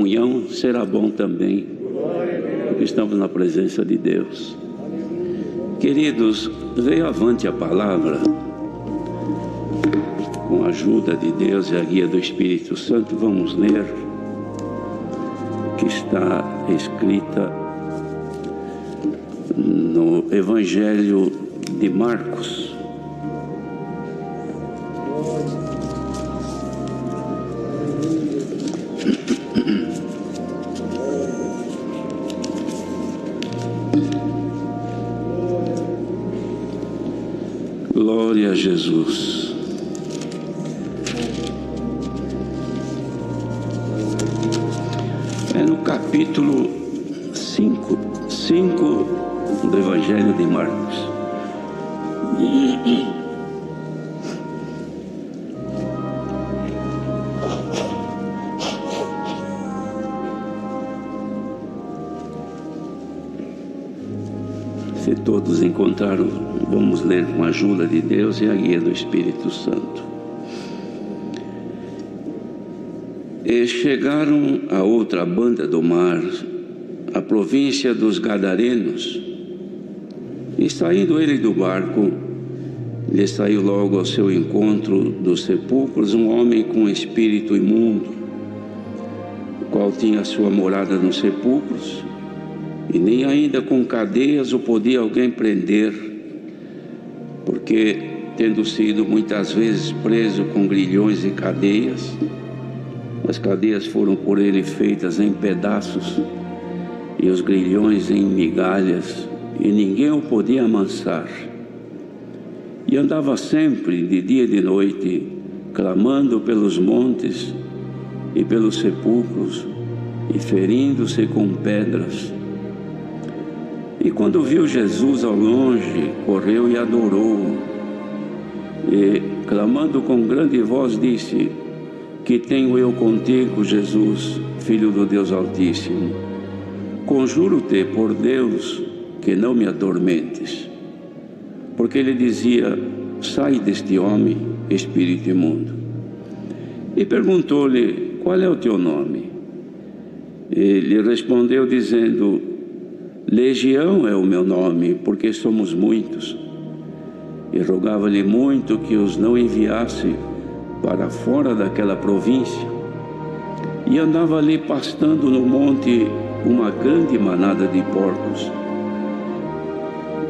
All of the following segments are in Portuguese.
comunhão será bom também, porque estamos na presença de Deus. Queridos, veio avante a palavra, com a ajuda de Deus e a guia do Espírito Santo. Vamos ler que está escrita no Evangelho de Marcos. Glória a Jesus. É no capítulo 5 do Evangelho de Marcos. Se todos encontraram, vamos ler com a ajuda de Deus e a guia do Espírito Santo. E chegaram a outra banda do mar, a província dos Gadarenos, e saindo ele do barco, lhe saiu logo ao seu encontro dos sepulcros um homem com espírito imundo, o qual tinha sua morada nos sepulcros, e nem ainda com cadeias o podia alguém prender, porque, tendo sido muitas vezes preso com grilhões e cadeias, as cadeias foram por ele feitas em pedaços, e os grilhões em migalhas, e ninguém o podia amansar. E andava sempre, de dia e de noite, clamando pelos montes e pelos sepulcros, e ferindo-se com pedras. E quando viu Jesus ao longe, correu e adorou-o, e, clamando com grande voz, disse: Que tenho eu contigo, Jesus, Filho do Deus Altíssimo? Conjuro-te por Deus que não me atormentes. Porque ele dizia: Sai deste homem, espírito imundo. E perguntou-lhe: Qual é o teu nome? Ele respondeu dizendo: Legião é o meu nome, porque somos muitos. E rogava-lhe muito que os não enviasse para fora daquela província. E andava ali pastando no monte uma grande manada de porcos.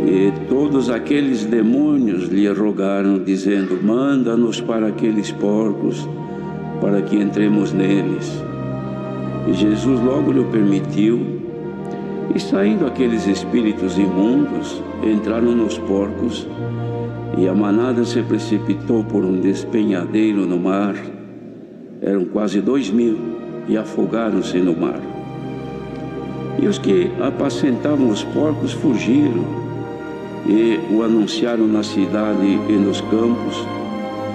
E todos aqueles demônios lhe rogaram, dizendo: Manda-nos para aqueles porcos, para que entremos neles. E Jesus logo lhe permitiu. E saindo aqueles espíritos imundos, entraram nos porcos, e a manada se precipitou por um despenhadeiro no mar. Eram quase 2.000, e afogaram-se no mar. E os que apacentavam os porcos fugiram, e o anunciaram na cidade e nos campos,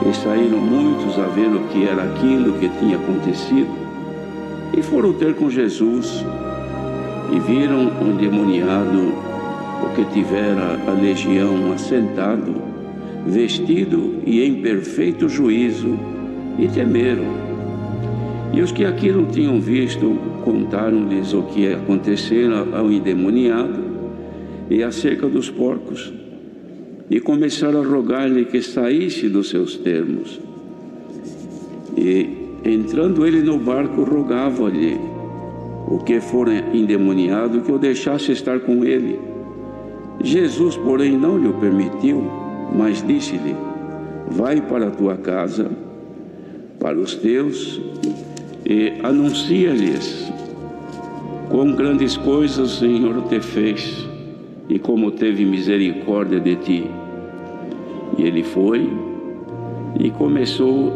e saíram muitos a ver o que era aquilo que tinha acontecido, e foram ter com Jesus, e viram o endemoniado, o que tivera a legião, assentado, vestido e em perfeito juízo, e temeram. E os que aquilo tinham visto, contaram-lhes o que acontecera ao endemoniado e acerca dos porcos, e começaram a rogar-lhe que saísse dos seus termos. E, entrando ele no barco, rogava-lhe o que fora endemoniado que o deixasse estar com ele. Jesus, porém, não lhe o permitiu, mas disse-lhe: Vai para a tua casa, para os teus, e anuncia-lhes quão grandes coisas o Senhor te fez, e como teve misericórdia de ti. E ele foi e começou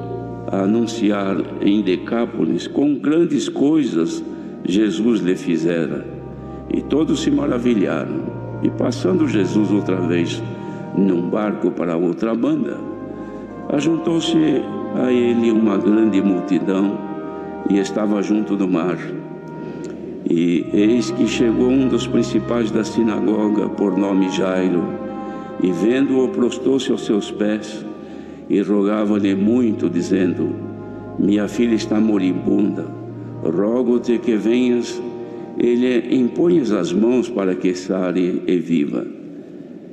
a anunciar em Decápolis quão grandes coisas Jesus lhe fizera, e todos se maravilharam. E passando Jesus outra vez num barco para outra banda, ajuntou-se a ele uma grande multidão, e estava junto do mar. E eis que chegou um dos principais da sinagoga, por nome Jairo, e vendo-o, prostrou-se aos seus pés, e rogava-lhe muito, dizendo: Minha filha está moribunda, rogo-te que venhas e lhe imponhas as mãos para que sare e viva.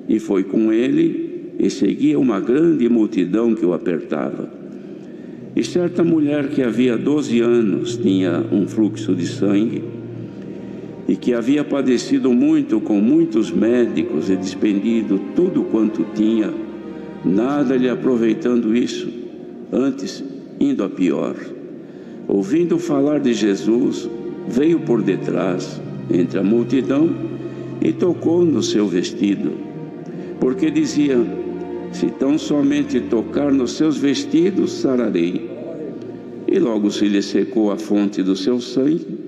E foi com ele, e seguia uma grande multidão que o apertava. E certa mulher que havia 12 anos tinha um fluxo de sangue, e que havia padecido muito com muitos médicos e despendido tudo quanto tinha, nada lhe aproveitando isso, antes indo a pior. Ouvindo falar de Jesus, veio por detrás, entre a multidão, e tocou no seu vestido, porque dizia: se tão somente tocar nos seus vestidos, sararei. E logo se lhe secou a fonte do seu sangue,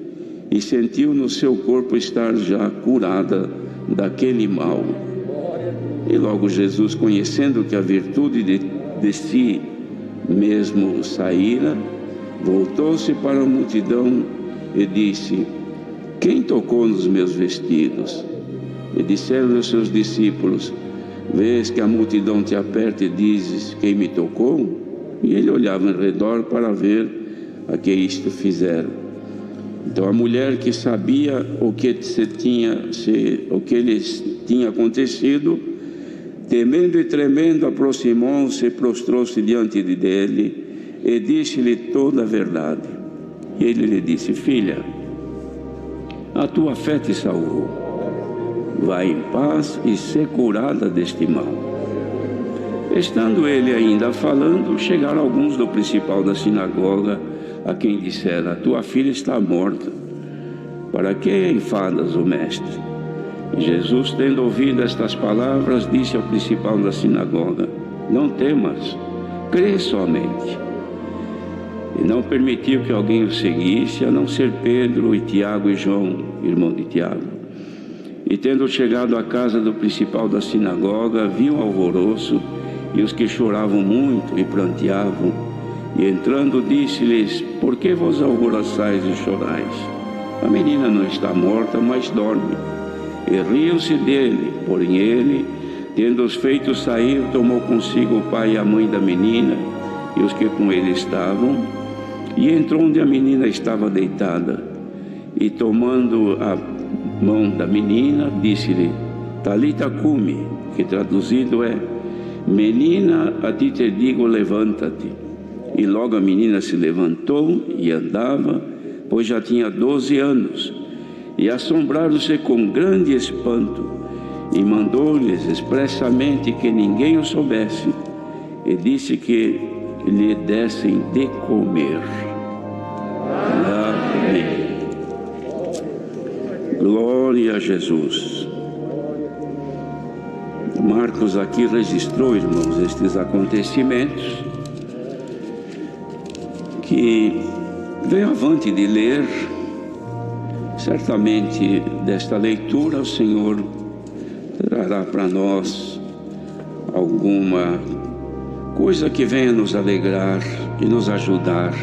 e sentiu no seu corpo estar já curada daquele mal. E logo Jesus, conhecendo que a virtude de si mesmo saíra, voltou-se para a multidão e disse: quem tocou nos meus vestidos? E disseram os seus discípulos: vês que a multidão te aperta e dizes: quem me tocou? E ele olhava em redor para ver a que isto fizeram. Então a mulher, que sabia o que lhes tinha acontecido, temendo e tremendo, aproximou-se e prostrou-se diante dele e disse-lhe toda a verdade. E ele lhe disse: filha, a tua fé te salvou. Vai em paz e ser curada deste mal. Estando ele ainda falando, chegaram alguns do principal da sinagoga, a quem dissera: tua filha está morta, para que enfadas o mestre? E Jesus, tendo ouvido estas palavras, disse ao principal da sinagoga: não temas, crê somente. E não permitiu que alguém o seguisse, a não ser Pedro e Tiago e João, irmão de Tiago. E tendo chegado à casa do principal da sinagoga, viu o alvoroço e os que choravam muito e pranteavam. E entrando, disse-lhes: por que vos alvoroçais e chorais? A menina não está morta, mas dorme. E riam-se dele. Porém ele, tendo-os feito sair, tomou consigo o pai e a mãe da menina e os que com ele estavam, e entrou onde a menina estava deitada. E tomando a mão da menina, disse-lhe: Talita cumi, que traduzido é: menina, a ti te digo, levanta-te. E logo a menina se levantou e andava, pois já tinha 12 anos. E assombraram-se com grande espanto, e mandou-lhes expressamente que ninguém o soubesse, e disse que lhe dessem de comer. Amém. Glória a Jesus. Marcos aqui registrou, irmãos, estes acontecimentos, que veio avante de ler. Certamente desta leitura o Senhor trará para nós alguma coisa que venha nos alegrar e nos ajudar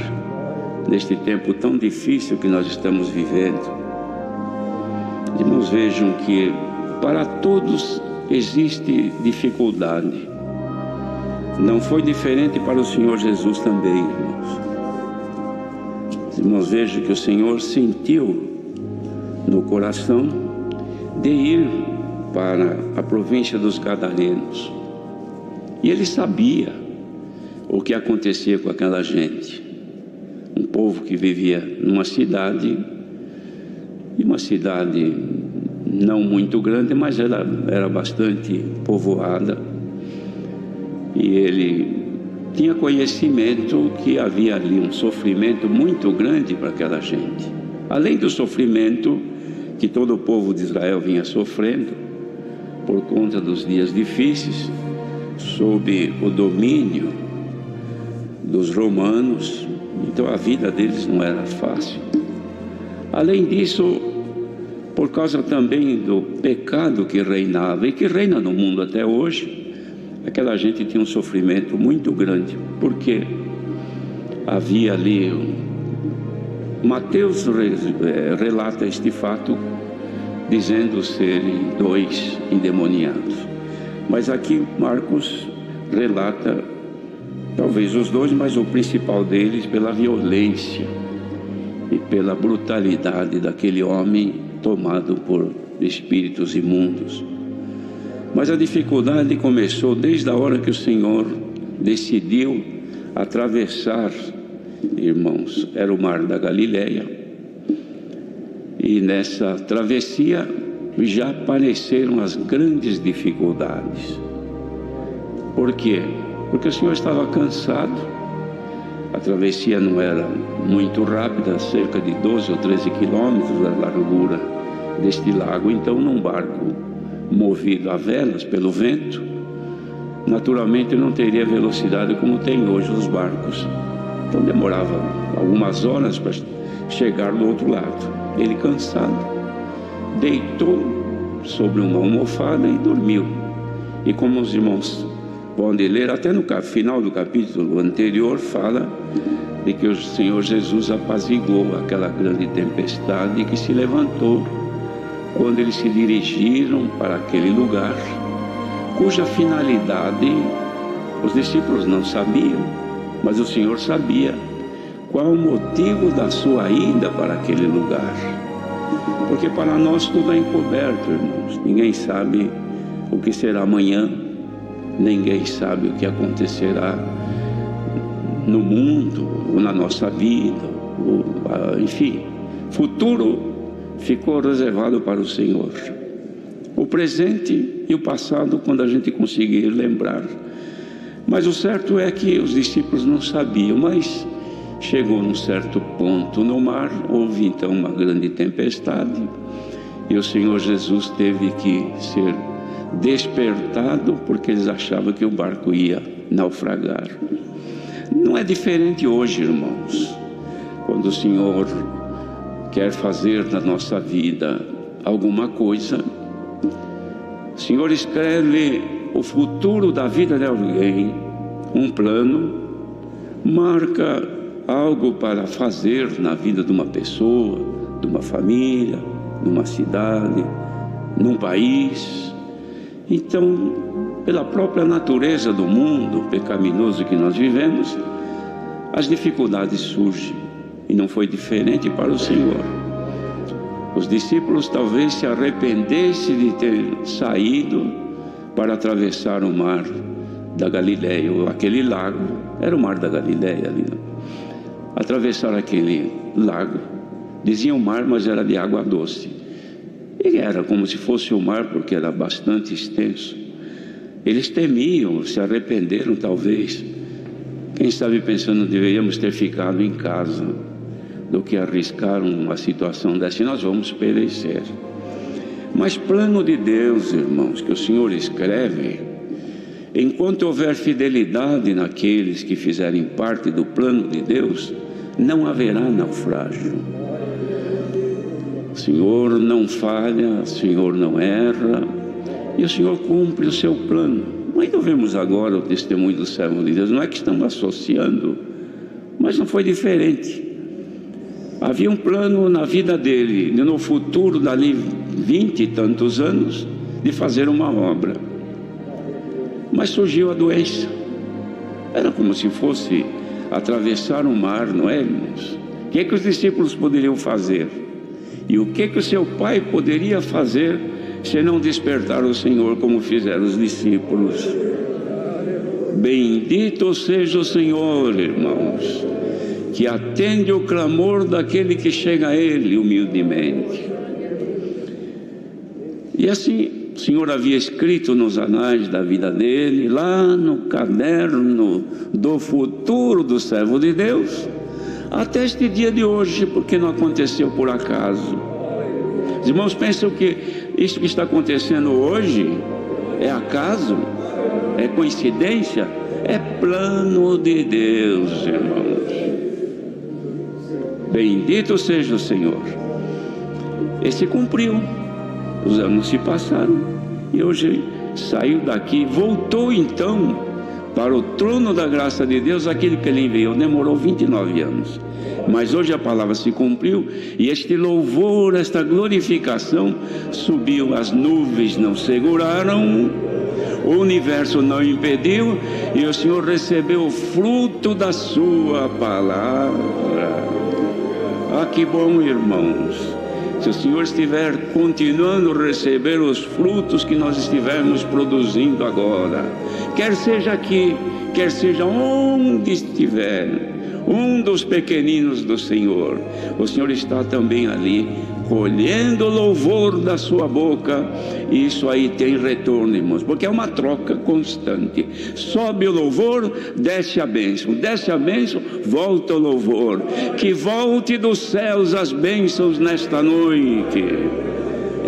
neste tempo tão difícil que nós estamos vivendo. Irmãos, vejam que para todos existe dificuldade. Não foi diferente para o Senhor Jesus também, irmãos. Irmãos, vejam que o Senhor sentiu no coração de ir para a província dos Gadarenos. E ele sabia o que acontecia com aquela gente. Um povo que vivia numa cidade, e uma cidade não muito grande, mas era bastante povoada. E ele tinha conhecimento que havia ali um sofrimento muito grande para aquela gente. Além do sofrimento que todo o povo de Israel vinha sofrendo por conta dos dias difíceis, sob o domínio dos romanos. Então a vida deles não era fácil. Além disso, por causa também do pecado que reinava e que reina no mundo até hoje, aquela gente tinha um sofrimento muito grande, porque havia ali Mateus relata este fato dizendo serem 2 endemoniados, mas aqui Marcos relata talvez os 2, mas o principal deles pela violência e pela brutalidade daquele homem tomado por espíritos imundos. Mas a dificuldade começou desde a hora que o Senhor decidiu atravessar, irmãos, era o mar da Galileia, e nessa travessia já apareceram as grandes dificuldades. Por quê? Porque o Senhor estava cansado. A travessia não era muito rápida, cerca de 12 ou 13 quilômetros da largura deste lago. Então, num barco movido a velas pelo vento, naturalmente não teria velocidade como tem hoje os barcos. Então demorava algumas horas para chegar do outro lado. Ele, cansado, deitou sobre uma almofada e dormiu. E como os irmãos podem ler, até no final do capítulo anterior, fala de que o Senhor Jesus apaziguou aquela grande tempestade que se levantou quando eles se dirigiram para aquele lugar, cuja finalidade os discípulos não sabiam, mas o Senhor sabia qual o motivo da sua ida para aquele lugar. Porque para nós tudo é encoberto, irmãos. Ninguém sabe o que será amanhã, ninguém sabe o que acontecerá no mundo, ou na nossa vida, enfim, futuro ficou reservado para o Senhor. O presente e o passado, quando a gente conseguir lembrar. Mas o certo é que os discípulos não sabiam, mas chegou num certo ponto no mar, houve então uma grande tempestade, e o Senhor Jesus teve que ser despertado, porque eles achavam que o barco ia naufragar. Não é diferente hoje, irmãos. Quando o Senhor quer fazer na nossa vida alguma coisa, o Senhor escreve o futuro da vida de alguém, um plano, marca algo para fazer na vida de uma pessoa, de uma família, de uma cidade, num país. Então, pela própria natureza do mundo pecaminoso que nós vivemos, as dificuldades surgem, e não foi diferente para o Senhor. Os discípulos talvez se arrependessem de ter saído para atravessar o mar da Galileia, ou aquele lago, era o mar da Galileia ali, não? Atravessar aquele lago, diziam mar, mas era de água doce, e era como se fosse o mar, porque era bastante extenso. Eles temiam, se arrependeram talvez, quem sabe pensando, deveríamos ter ficado em casa do que arriscar uma situação dessa, e nós vamos perecer. Mas plano de Deus, irmãos, que o Senhor escreve, enquanto houver fidelidade naqueles que fizerem parte do plano de Deus, não haverá naufrágio. O Senhor não falha, o Senhor não erra, e o Senhor cumpre o seu plano. Mas não vemos agora o testemunho do servo de Deus, não é que estamos associando, mas não foi diferente. Havia um plano na vida dele, no futuro, dali 20 e tantos anos, de fazer uma obra. Mas surgiu a doença. Era como se fosse atravessar o mar, não é, irmãos? O que os discípulos poderiam fazer? E o que o seu pai poderia fazer se não despertar o Senhor como fizeram os discípulos? Bendito seja o Senhor, irmãos, que atende o clamor daquele que chega a Ele humildemente. E assim, o Senhor havia escrito nos anais da vida dele, lá no caderno do futuro do servo de Deus, até este dia de hoje, porque não aconteceu por acaso. Os irmãos pensam que isso que está acontecendo hoje é acaso? É coincidência? É plano de Deus, irmãos. Bendito seja o Senhor. Esse cumpriu. Os anos se passaram e hoje saiu daqui, voltou então para o trono da graça de Deus, aquele que ele enviou. Demorou 29 anos, mas hoje a palavra se cumpriu, e este louvor, esta glorificação subiu, as nuvens não seguraram, o universo não impediu, e o Senhor recebeu o fruto da sua palavra. Ah, que bom, irmãos, se o Senhor estiver continuando a receber os frutos que nós estivermos produzindo agora, quer seja aqui, quer seja onde estiver, um dos pequeninos do Senhor, o Senhor está também ali, colhendo o louvor da sua boca. E isso aí tem retorno, irmãos, porque é uma troca constante. Sobe o louvor, desce a bênção, volta o louvor. Que volte dos céus as bênçãos nesta noite,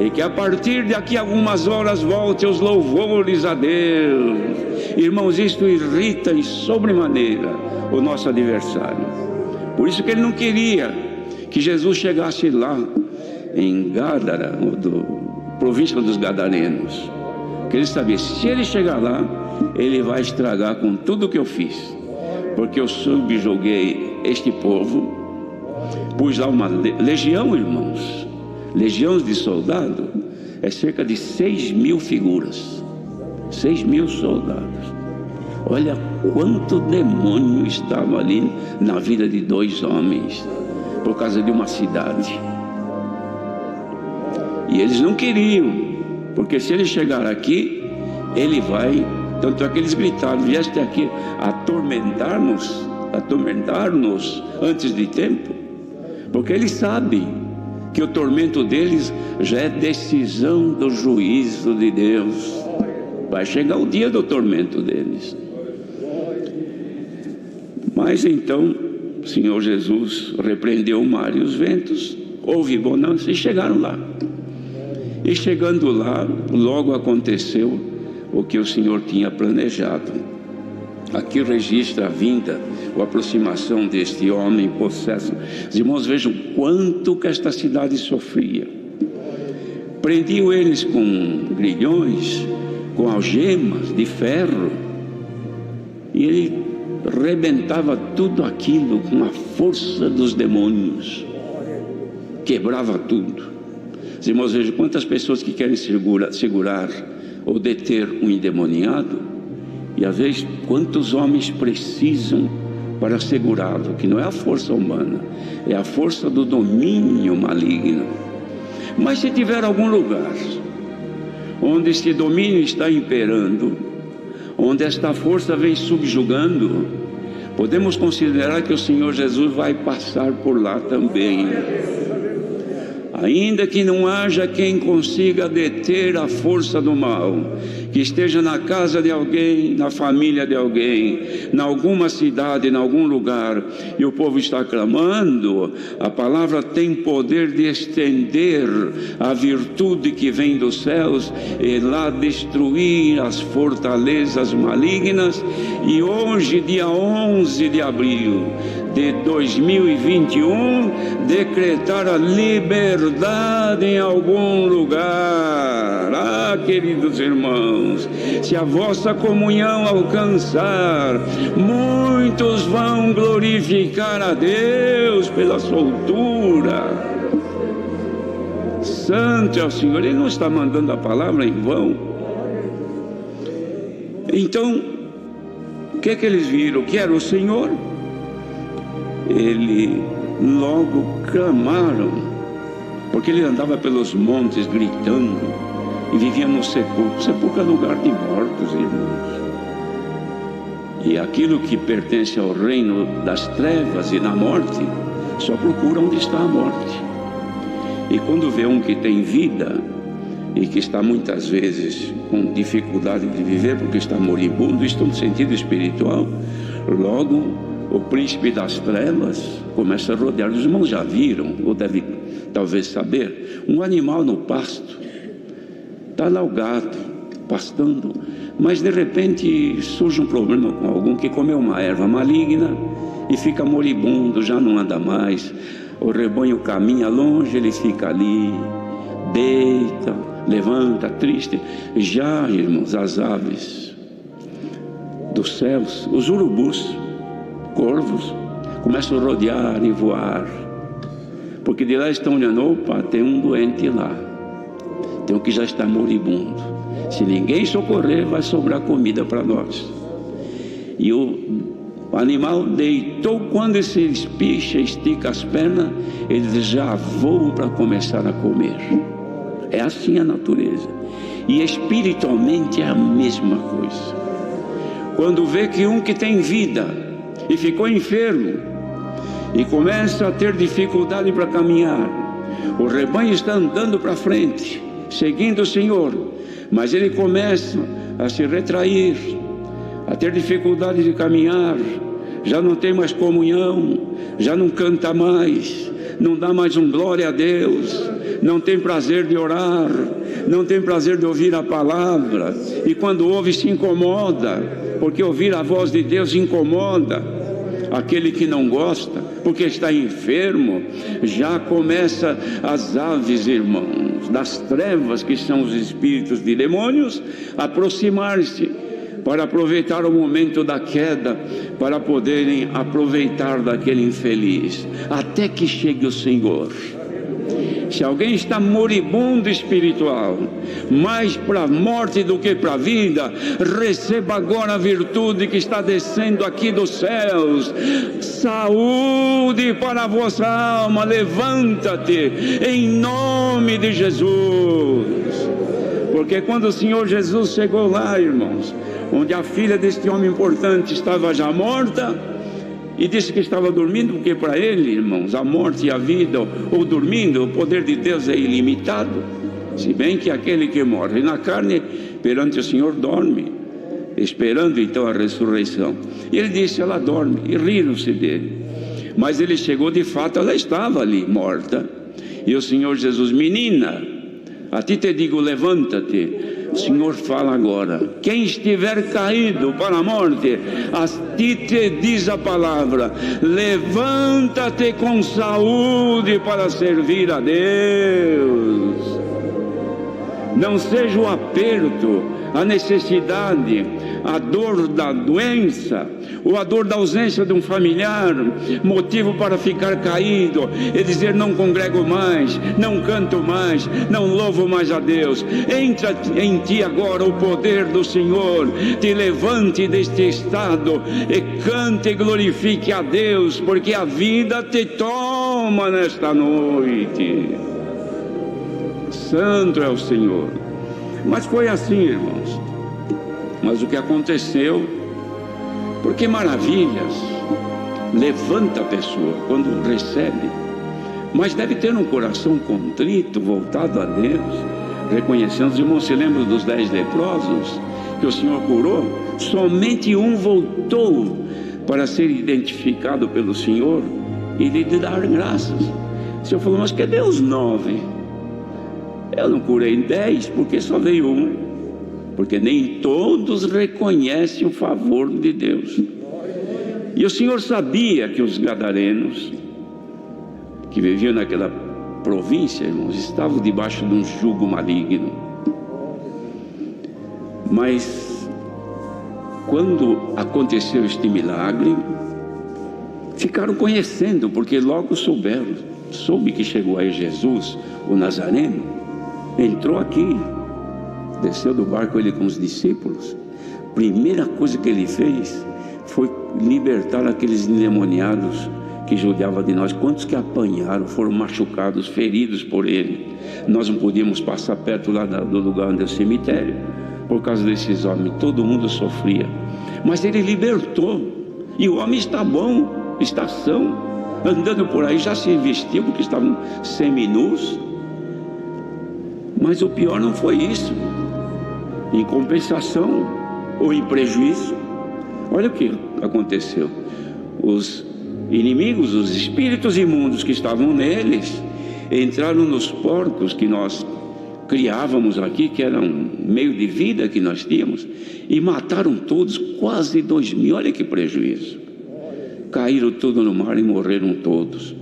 e que a partir daqui a algumas horas volte os louvores a Deus. Irmãos, isto irrita em sobremaneira o nosso adversário. Por isso que ele não queria que Jesus chegasse lá em Gádara, província dos Gadarenos, porque ele sabia, se ele chegar lá, ele vai estragar com tudo que eu fiz, porque eu subjuguei este povo, pus lá uma legião, irmãos, legiões de soldado, é cerca de 6.000 figuras, 6.000 soldados. Olha quanto demônio estava ali na vida de 2 homens, por causa de uma cidade. E eles não queriam, porque se ele chegar aqui, ele vai, tanto é que eles gritaram, vieste aqui atormentar-nos antes de tempo, porque eles sabem que o tormento deles já é decisão do juízo de Deus. Vai chegar o dia do tormento deles. Mas então o Senhor Jesus repreendeu o mar e os ventos, houve bonança e chegaram lá. E chegando lá, logo aconteceu o que o Senhor tinha planejado. Aqui registra a vinda, a aproximação deste homem possesso. Os irmãos, vejam quanto que esta cidade sofria. Prendiam eles com grilhões, com algemas de ferro, e ele rebentava tudo aquilo com a força dos demônios, quebrava tudo. Os irmãos, vejam quantas pessoas que querem segurar ou deter um endemoniado, e às vezes quantos homens precisam para segurá-lo, que não é a força humana, é a força do domínio maligno. Mas se tiver algum lugar onde este domínio está imperando, onde esta força vem subjugando, podemos considerar que o Senhor Jesus vai passar por lá também. Ainda que não haja quem consiga deter a força do mal, que esteja na casa de alguém, na família de alguém, em alguma cidade, em algum lugar, e o povo está clamando, a palavra tem poder de estender a virtude que vem dos céus e lá destruir as fortalezas malignas. E hoje, dia 11 de abril de 2021, decretar a liberdade em algum lugar. Ah, queridos irmãos, se a vossa comunhão alcançar, muitos vão glorificar a Deus pela soltura. Santo é o Senhor, Ele não está mandando a palavra em vão. Então, o que eles viram? Que era o Senhor. Ele logo clamaram, porque ele andava pelos montes gritando e vivia no sepulcro. Sepulcro é lugar de mortos, irmãos. E aquilo que pertence ao reino das trevas e da morte só procura onde está a morte. E quando vê um que tem vida e que está muitas vezes com dificuldade de viver porque está moribundo, isto no sentido espiritual, logo o príncipe das trevas começa a rodear. Os irmãos já viram, ou devem talvez saber, um animal no pasto, está lá o gado pastando, mas de repente surge um problema com algum que comeu uma erva maligna e fica moribundo, já não anda mais. O rebanho caminha longe, ele fica ali, deita, levanta, triste. Já, irmãos, as aves dos céus, os urubus, corvos, começam a rodear e voar, porque de lá estão olhando, opa, tem um doente lá, tem um que já está moribundo, se ninguém socorrer vai sobrar comida para nós. E O animal deitou, quando esse espicha, estica as pernas, eles já voam para começar a comer. É assim a natureza. E espiritualmente é a mesma coisa. Quando vê que um que tem vida e ficou enfermo e começa a ter dificuldade para caminhar, o rebanho está andando para frente, seguindo o Senhor, mas ele começa a se retrair, a ter dificuldade de caminhar, já não tem mais comunhão, já não canta mais, não dá mais um glória a Deus, não tem prazer de orar, não tem prazer de ouvir a palavra, e quando ouve se incomoda, porque ouvir a voz de Deus incomoda aquele que não gosta, porque está enfermo. Já começa as aves, irmãos, das trevas, que são os espíritos de demônios, aproximar-se para aproveitar o momento da queda, para poderem aproveitar daquele infeliz, até que chegue o Senhor. Se alguém está moribundo espiritual, mais para a morte do que para a vida, receba agora a virtude que está descendo aqui dos céus. Saúde para a vossa alma, levanta-te em nome de Jesus. Porque quando o Senhor Jesus chegou lá, irmãos, onde a filha deste homem importante estava já morta, e disse que estava dormindo, porque para ele, irmãos, a morte e a vida, ou dormindo, o poder de Deus é ilimitado. Se bem que aquele que morre na carne, perante o Senhor dorme, esperando então a ressurreição. E ele disse, ela dorme, e riram-se dele. Mas ele chegou, de fato, ela estava ali, morta. E o Senhor Jesus, menina, a ti te digo, levanta-te. O Senhor fala agora, quem estiver caído para a morte, a ti te diz a palavra, levanta-te com saúde para servir a Deus. Não seja o aperto, a necessidade, a dor da doença, ou a dor da ausência de um familiar, motivo para ficar caído e dizer, não congrego mais, não canto mais, não louvo mais a Deus. Entra em ti agora o poder do Senhor, te levante deste estado e cante e glorifique a Deus, porque a vida te toma nesta noite. Santo é o Senhor. Mas foi assim, irmãos. Mas o que aconteceu, porque maravilhas levanta a pessoa quando recebe, mas deve ter um coração contrito, voltado a Deus, reconhecendo. Os irmãos se lembram dos 10 leprosos que o Senhor curou? Somente um voltou para ser identificado pelo Senhor e lhe dar graças. O Senhor falou, mas cadê os 9? Eu não curei 10 porque só veio um. Porque nem todos reconhecem o favor de Deus. E o Senhor sabia que os gadarenos, que viviam naquela província, irmãos, estavam debaixo de um jugo maligno. Mas quando aconteceu este milagre, ficaram conhecendo, porque logo soube que chegou aí Jesus, o Nazareno, entrou aqui, desceu do barco ele com os discípulos. Primeira coisa que ele fez foi libertar aqueles endemoniados que judiavam de nós. Quantos que apanharam, foram machucados, feridos por ele. Nós não podíamos passar perto lá do lugar onde é o cemitério, por causa desses homens. Todo mundo sofria, mas ele libertou. E o homem está bom, está são, andando por aí, já se vestiu, porque estavam seminus. Mas o pior não foi isso. Em compensação, ou em prejuízo, olha o que aconteceu. Os inimigos, os espíritos imundos que estavam neles, entraram nos porcos que nós criávamos aqui, que era um meio de vida que nós tínhamos, e mataram todos, quase 2.000. Olha que prejuízo. Caíram tudo no mar e morreram todos.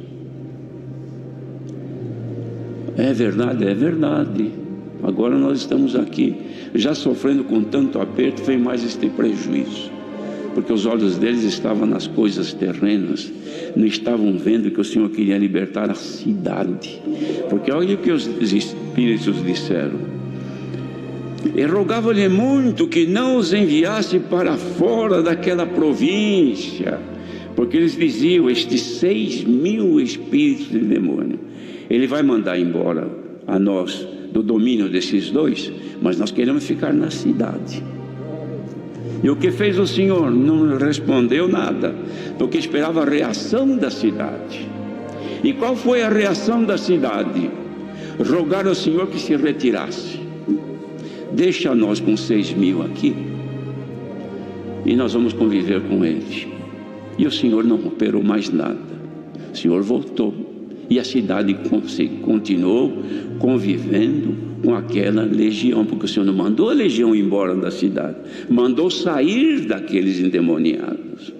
É verdade, é verdade. Agora nós estamos aqui, já sofrendo com tanto aperto, vem mais este prejuízo, porque os olhos deles estavam nas coisas terrenas, não estavam vendo que o Senhor queria libertar a cidade. Porque olha o que os espíritos disseram: E rogava-lhe muito que não os enviasse para fora daquela província, porque eles diziam: estes 6.000 espíritos de demônio, ele vai mandar embora a nós do domínio desses dois, mas nós queremos ficar na cidade. E o que fez o Senhor? Não respondeu nada, porque esperava a reação da cidade. E qual foi a reação da cidade? Rogar ao Senhor que se retirasse. Deixa nós com 6.000 aqui, e nós vamos conviver com ele. E o Senhor não operou mais nada. O Senhor voltou, e a cidade continuou convivendo com aquela legião, porque o Senhor não mandou a legião embora da cidade, mandou sair daqueles endemoniados.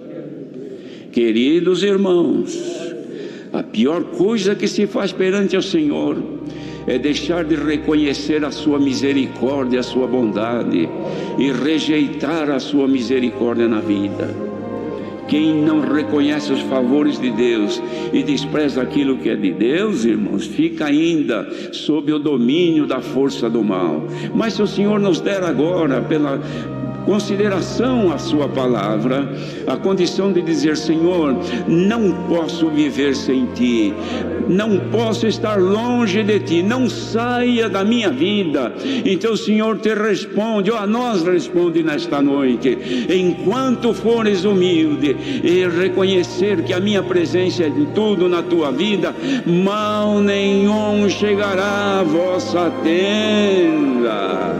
Queridos irmãos, a pior coisa que se faz perante o Senhor é deixar de reconhecer a sua misericórdia, a sua bondade, e rejeitar a sua misericórdia na vida. Quem não reconhece os favores de Deus e despreza aquilo que é de Deus, irmãos, fica ainda sob o domínio da força do mal. Mas se o Senhor nos der agora, pela consideração à sua palavra, a condição de dizer: Senhor, não posso viver sem ti, não posso estar longe de ti, não saia da minha vida. Então o Senhor te responde, ou a nós responde nesta noite: enquanto fores humilde e reconhecer que a minha presença é de tudo na tua vida, mal nenhum chegará à vossa tenda.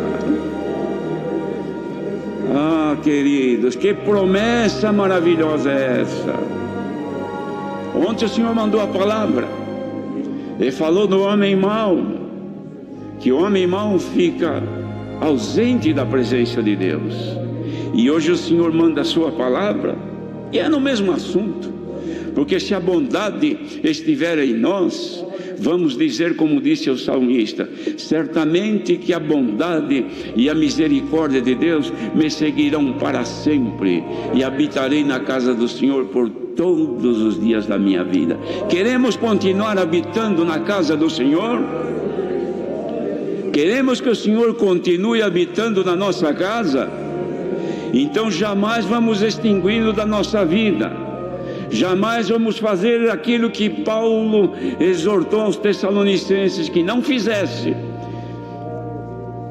Ah, queridos, que promessa maravilhosa é essa! Ontem o Senhor mandou a palavra, Ele falou do homem mau, que o homem mau fica ausente da presença de Deus. E hoje o Senhor manda a sua palavra, e é no mesmo assunto, porque se a bondade estiver em nós, vamos dizer como disse o salmista: certamente que a bondade e a misericórdia de Deus me seguirão para sempre, e habitarei na casa do Senhor por todos os dias da minha vida. Queremos continuar habitando na casa do Senhor? Queremos que o Senhor continue habitando na nossa casa? Então jamais vamos extingui-lo da nossa vida. Jamais vamos fazer aquilo que Paulo exortou aos Tessalonicenses que não fizesse.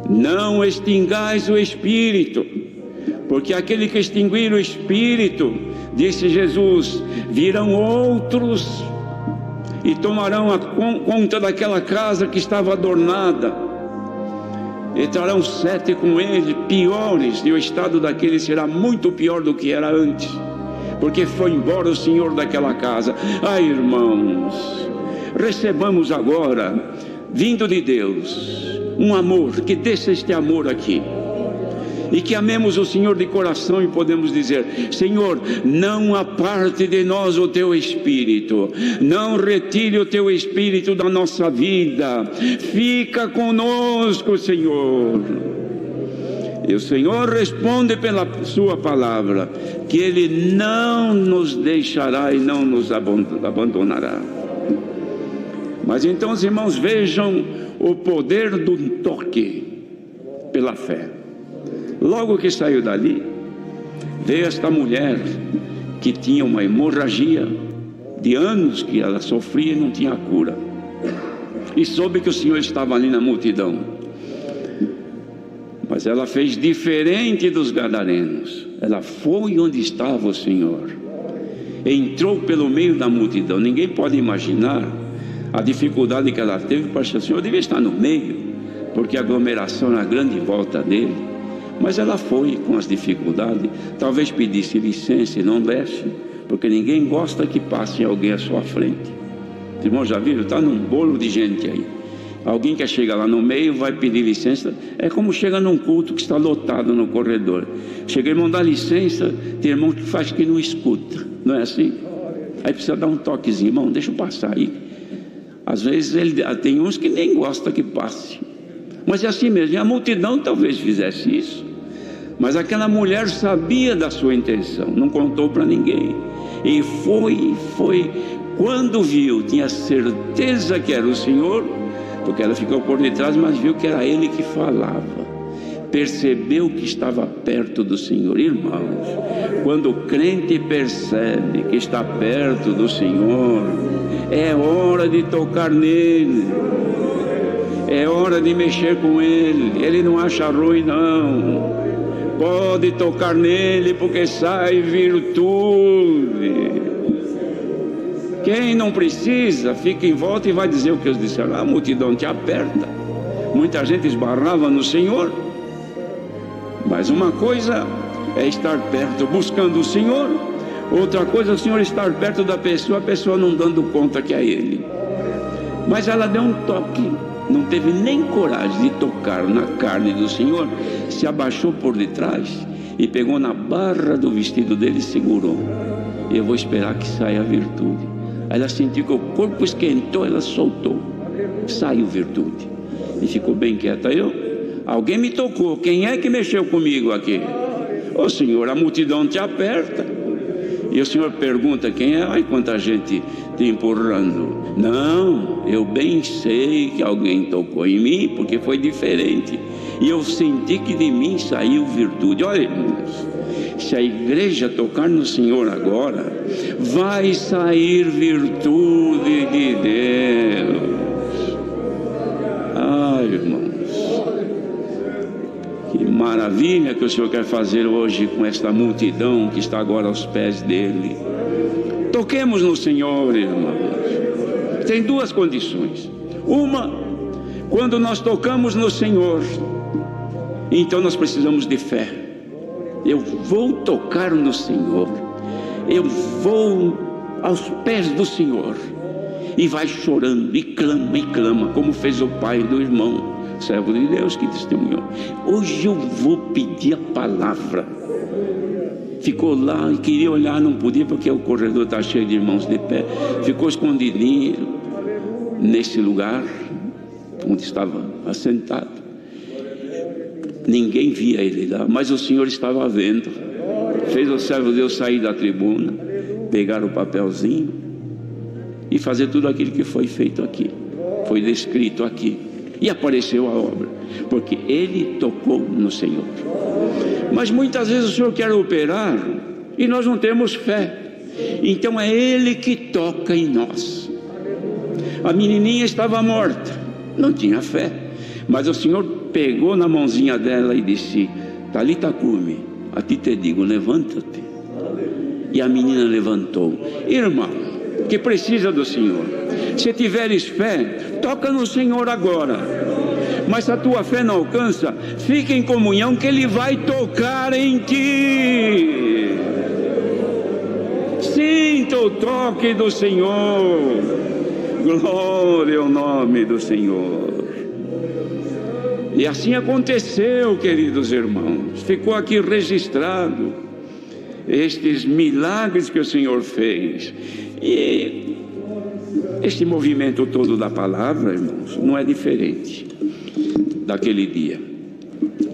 Não extingais o Espírito, porque aquele que extinguir o Espírito, disse Jesus, virão outros e tomarão a conta daquela casa que estava adornada, e trarão 7 com ele, piores, e o estado daquele será muito pior do que era antes, porque foi embora o Senhor daquela casa. Ah, irmãos, recebamos agora, vindo de Deus, um amor, que desça este amor aqui, e que amemos o Senhor de coração e podemos dizer: Senhor, não aparte de nós o teu Espírito, não retire o teu Espírito da nossa vida, fica conosco, Senhor. E o Senhor responde pela sua palavra que Ele não nos deixará e não nos abandonará. Mas então os irmãos vejam o poder do toque pela fé. Logo que saiu dali, veio esta mulher que tinha uma hemorragia de anos que ela sofria e não tinha cura, e soube que o Senhor estava ali na multidão. Mas ela fez diferente dos gadarenos. Ela foi onde estava o Senhor, entrou pelo meio da multidão. Ninguém pode imaginar a dificuldade que ela teve para achar. O Senhor devia estar no meio, porque a aglomeração era grande em volta dele. Mas ela foi com as dificuldades, talvez pedisse licença e não desse, porque ninguém gosta que passe alguém à sua frente. Os irmãos já viram? Está num bolo de gente aí, alguém que chega lá no meio vai pedir licença. É como chega num culto que está lotado no corredor. Chega, irmão, dá licença. Tem irmão que faz que não escuta, não é assim? Aí precisa dar um toquezinho: irmão, deixa eu passar aí. Às vezes tem uns que nem gosta que passe, mas é assim mesmo. E a multidão talvez fizesse isso, mas aquela mulher sabia da sua intenção, não contou para ninguém, e foi. Quando viu, tinha certeza que era o Senhor, porque ela ficou por detrás, mas viu que era Ele que falava. percebeu que estava perto do Senhor. Irmãos, quando o crente percebe que está perto do Senhor, é hora de tocar nele, é hora de mexer com ele. Ele não acha ruim, não. Pode tocar nele, porque sai virtude. Quem não precisa, fica em volta e vai dizer o que eles disseram. A multidão te aperta. Muita gente esbarrava no Senhor. Mas uma coisa é estar perto, buscando o Senhor. Outra coisa é o Senhor estar perto da pessoa, a pessoa não dando conta que é Ele. Mas ela deu um toque, não teve nem coragem de tocar na carne do Senhor. Se abaixou por detrás e pegou na barra do vestido dele e segurou. Eu vou esperar que saia a virtude. Ela sentiu que o corpo esquentou, ela soltou, saiu virtude e ficou bem quieta. Alguém me tocou, quem é que mexeu comigo aqui? Ô Senhor, a multidão te aperta. E o Senhor pergunta quem é. Ai, quanta gente te empurrando. Não, eu bem sei que alguém tocou em mim, porque foi diferente. E eu senti que de mim saiu virtude. Olha, irmãos, se a igreja tocar no Senhor agora, vai sair virtude de Deus. Ai, irmãos, que maravilha que o Senhor quer fazer hoje com esta multidão que está agora aos pés dele. Toquemos no Senhor, irmãos. Tem duas condições. Uma, quando nós tocamos no Senhor, então nós precisamos de fé. Eu vou tocar no Senhor, eu vou aos pés do Senhor, e vai chorando e clama, como fez o pai do irmão, servo de Deus, que testemunhou. Hoje eu vou pedir a palavra. Ficou lá e queria olhar, não podia, porque o corredor está cheio de irmãos de pé. Ficou escondidinho nesse lugar onde estava assentado. Ninguém via ele lá, mas o Senhor estava vendo. Fez o servo de Deus sair da tribuna, pegar o papelzinho e fazer tudo aquilo que foi feito aqui, foi descrito aqui, e apareceu a obra, porque ele tocou no Senhor. Mas muitas vezes o Senhor quer operar e nós não temos fé, então é Ele que toca em nós. A menininha estava morta, não tinha fé, mas o Senhor pegou na mãozinha dela e disse: Talita cumi, a ti te digo, levanta-te. E a menina levantou. Irmão, que precisa do Senhor, se tiveres fé, toca no Senhor agora. Mas se a tua fé não alcança, fica em comunhão, que Ele vai tocar em ti. Sinta o toque do Senhor. Glória ao nome do Senhor. E assim aconteceu, queridos irmãos. Ficou aqui registrado estes milagres que o Senhor fez. E este movimento todo da palavra, irmãos, não é diferente daquele dia.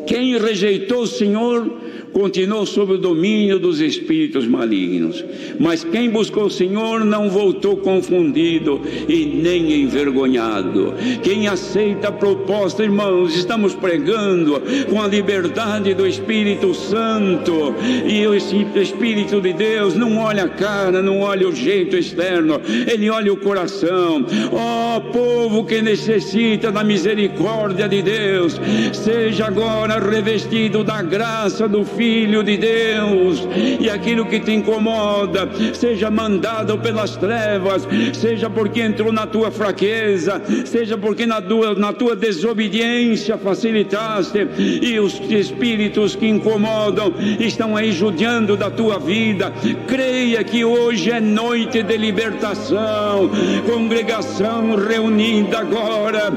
Quem rejeitou o Senhor continuou sob o domínio dos espíritos malignos, mas quem buscou o Senhor não voltou confundido e nem envergonhado. Quem aceita a proposta, irmãos, estamos pregando com a liberdade do Espírito Santo, e esse Espírito de Deus não olha a cara, não olha o jeito externo, ele olha o coração. Ó povo que necessita da misericórdia de Deus, seja agora revestido da graça do Filho de Deus, e aquilo que te incomoda seja mandado pelas trevas, seja porque entrou na tua fraqueza, seja porque na tua desobediência facilitaste, e os espíritos que incomodam estão aí judiando da tua vida. Creia que hoje é noite de libertação. Congregação reunida agora,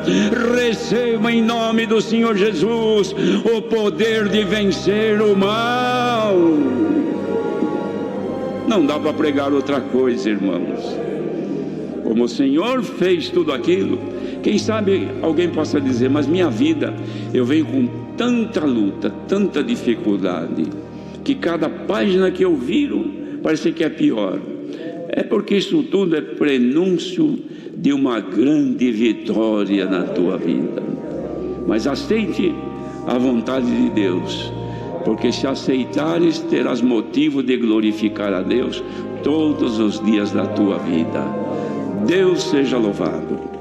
receba em nome do Senhor Jesus o poder de vencer o mal. Não dá para pregar outra coisa, irmãos. Como o Senhor fez tudo aquilo, quem sabe alguém possa dizer: mas minha vida, eu venho com tanta luta, tanta dificuldade, que cada página que eu viro parece que é pior. É porque isso tudo é prenúncio de uma grande vitória na tua vida. Mas aceite a vontade de Deus, porque se aceitares, terás motivo de glorificar a Deus todos os dias da tua vida. Deus seja louvado.